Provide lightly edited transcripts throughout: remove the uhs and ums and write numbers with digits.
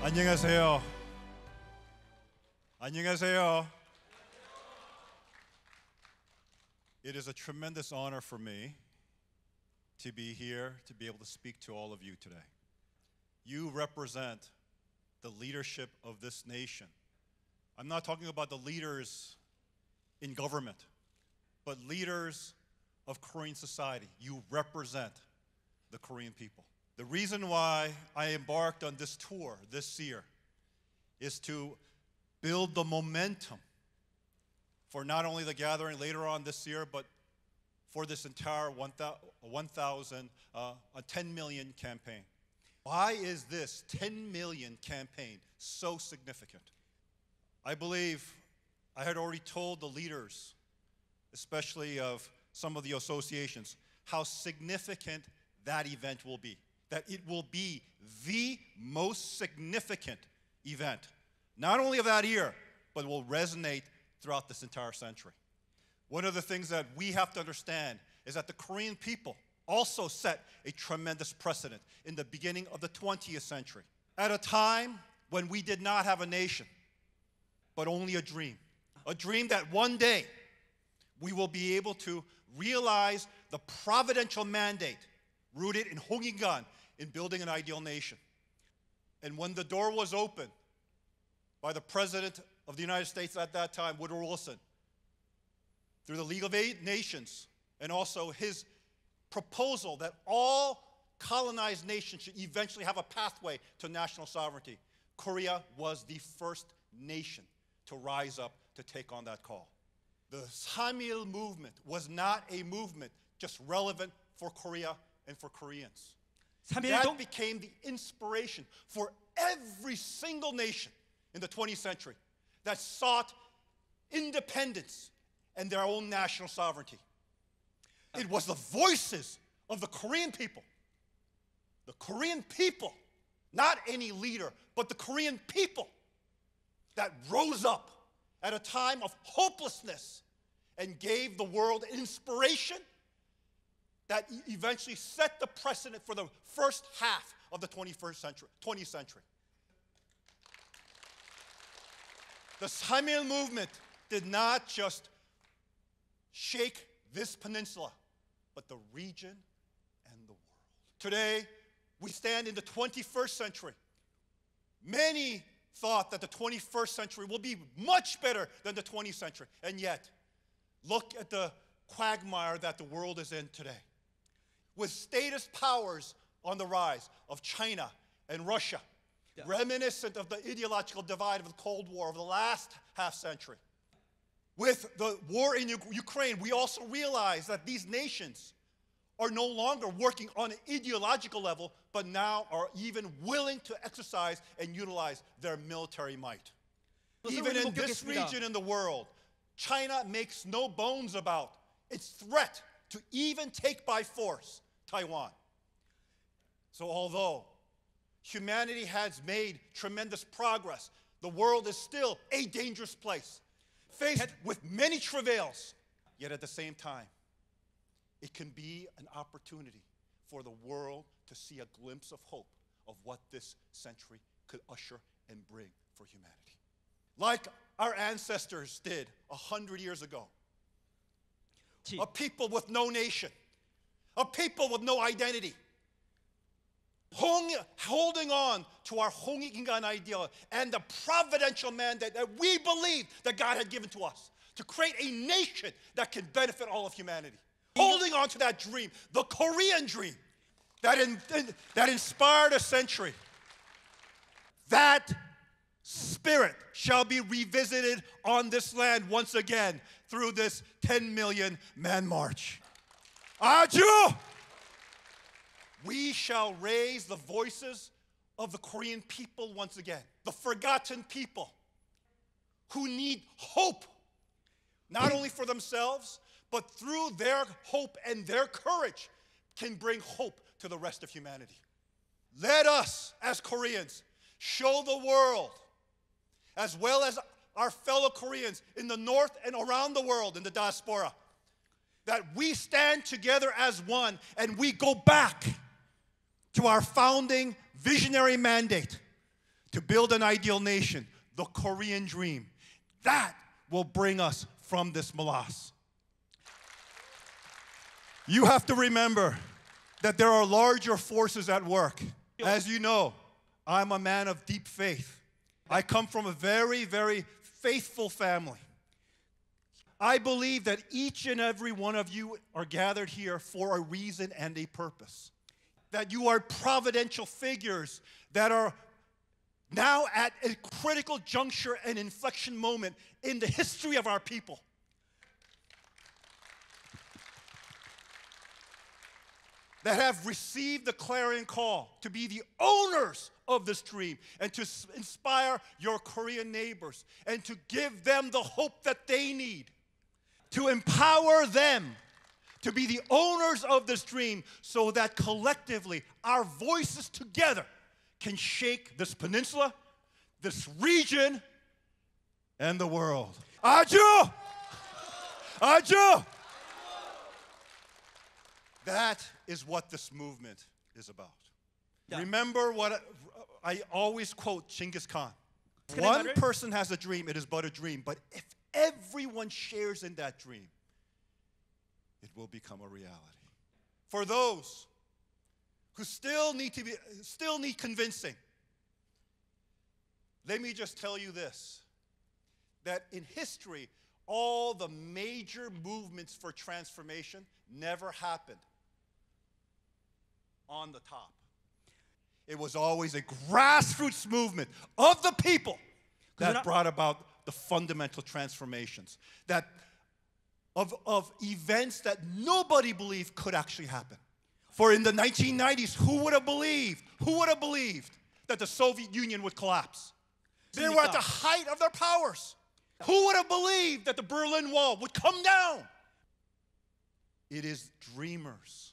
안녕하세요. 안녕하세요. It is a tremendous honor for me to be here, to be able to speak to all of you today. You represent the leadership of this nation. I'm not talking about the leaders in government, but leaders of Korean society. You represent the Korean people. The reason why I embarked on this tour this year is to build the momentum for not only the gathering later on this year, but for this entire 10 million campaign. Why is this 10 million campaign so significant? I believe I had already told the leaders, especially of some of the associations, how significant that event will be. That it will be the most significant event, not only of that year, but will resonate throughout this entire century. One of the things that we have to understand is that the Korean people also set a tremendous precedent in the beginning of the 20th century, at a time when we did not have a nation, but only a dream that one day we will be able to realize the providential mandate rooted in Honggingan, in building an ideal nation. And when the door was opened by the President of the United States at that time, Woodrow Wilson, through the League of Nations, and also his proposal that all colonized nations should eventually have a pathway to national sovereignty, Korea was the first nation to rise up to take on that call. The Samil movement was not a movement just relevant for Korea and for Koreans. That became the inspiration for every single nation in the 20th century that sought independence and their own national sovereignty. It was the voices of the Korean people, not any leader, but the Korean people that rose up at a time of hopelessness and gave the world inspiration that eventually set the precedent for the first half of the 20th century. The Samil movement did not just shake this peninsula, but the region and the world. Today, we stand in the 21st century. Many thought that the 21st century will be much better than the 20th century, and yet, look at the quagmire that the world is in today. With statist powers on the rise of China and Russia, reminiscent of the ideological divide of the Cold War of the last half century. With the war in Ukraine, we also realize that these nations are no longer working on an ideological level, but now are even willing to exercise and utilize their military might. Even in this region in the world, China makes no bones about its threat to even take by force Taiwan. So although humanity has made tremendous progress, the world is still a dangerous place, faced with many travails. Yet at the same time, it can be an opportunity for the world to see a glimpse of hope of what this century could usher and bring for humanity. Like our ancestors did 100 years ago. A people with no nation, a people with no identity, holding on to our Honggingan ideal and the providential mandate that we believe that God had given to us to create a nation that can benefit all of humanity. Holding on to that dream, the Korean dream that inspired a century. That spirit shall be revisited on this land once again through this 10 million man march. Aju! We shall raise the voices of the Korean people once again, the forgotten people who need hope, not only for themselves, but through their hope and their courage can bring hope to the rest of humanity. Let us, as Koreans, show the world, as well as our fellow Koreans in the north and around the world in the diaspora, that we stand together as one and we go back to our founding visionary mandate to build an ideal nation, the Korean dream. That will bring us from this morass. You have to remember that there are larger forces at work. As you know, I'm a man of deep faith. I come from a very, very faithful family. I believe that each and every one of you are gathered here for a reason and a purpose. That you are providential figures that are now at a critical juncture and inflection moment in the history of our people. That have received the clarion call to be the owners of this dream and to inspire your Korean neighbors and to give them the hope that they need, to empower them to be the owners of this dream so that collectively our voices together can shake this peninsula, this region, and the world. Aju! Aju! That is what this movement is about. Yeah. Remember what I always quote Genghis Khan. One person has a dream, it is but a dream. But if everyone shares in that dream, it will become a reality. For those who still need convincing, let me just tell you this, that in history, all the major movements for transformation never happened on the top. It was always a grassroots movement of the people that brought about the fundamental transformations, that of events that nobody believed could actually happen. For in the 1990s, who would have believed that the Soviet Union would collapse? They were at the height of their powers. Who would have believed that the Berlin Wall would come down? It is dreamers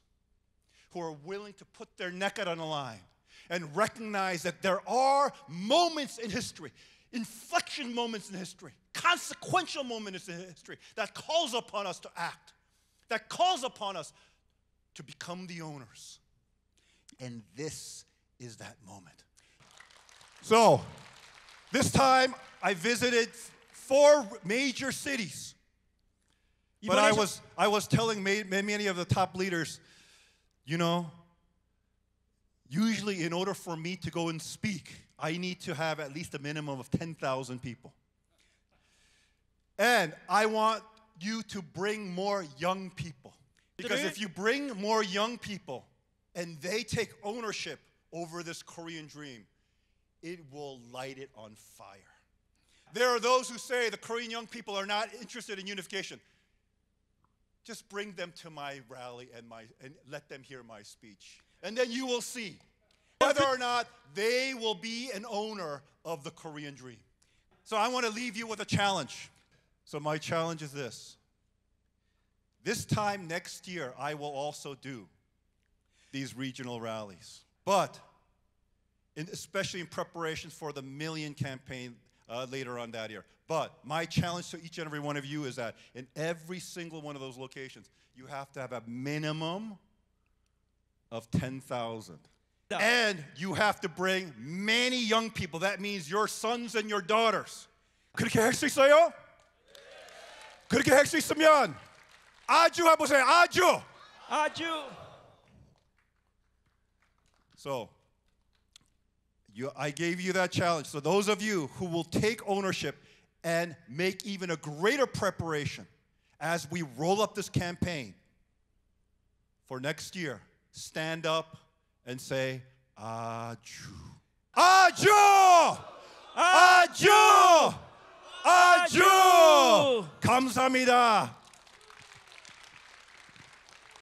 who are willing to put their neck out on the line and recognize that there are moments in history, inflection moments in history, consequential moments in history that calls upon us to act, that calls upon us to become the owners. And this is that moment. So, this time I visited 4 major cities. But I was telling many of the top leaders, you know, usually in order for me to go and speak, I need to have at least a minimum of 10,000 people. And I want you to bring more young people. Because if you bring more young people and they take ownership over this Korean dream, it will light it on fire. There are those who say the Korean young people are not interested in unification. Just bring them to my rally and let them hear my speech. And then you will see whether or not they will be an owner of the Korean dream. So I want to leave you with a challenge. So my challenge is this. This time next year, I will also do these regional rallies. But especially in preparation for the Million campaign later on that year. But my challenge to each and every one of you is that in every single one of those locations, you have to have a minimum of 10,000. No. And you have to bring many young people. That means your sons and your daughters. 그렇게 할 수 있어요? 그렇게 할 수 있으면 아주 해보세요. 아주. 아주. So, I gave you that challenge. So those of you who will take ownership and make even a greater preparation as we roll up this campaign for next year, stand up and say, 아주. 아주! 아주! 아주! 감사합니다.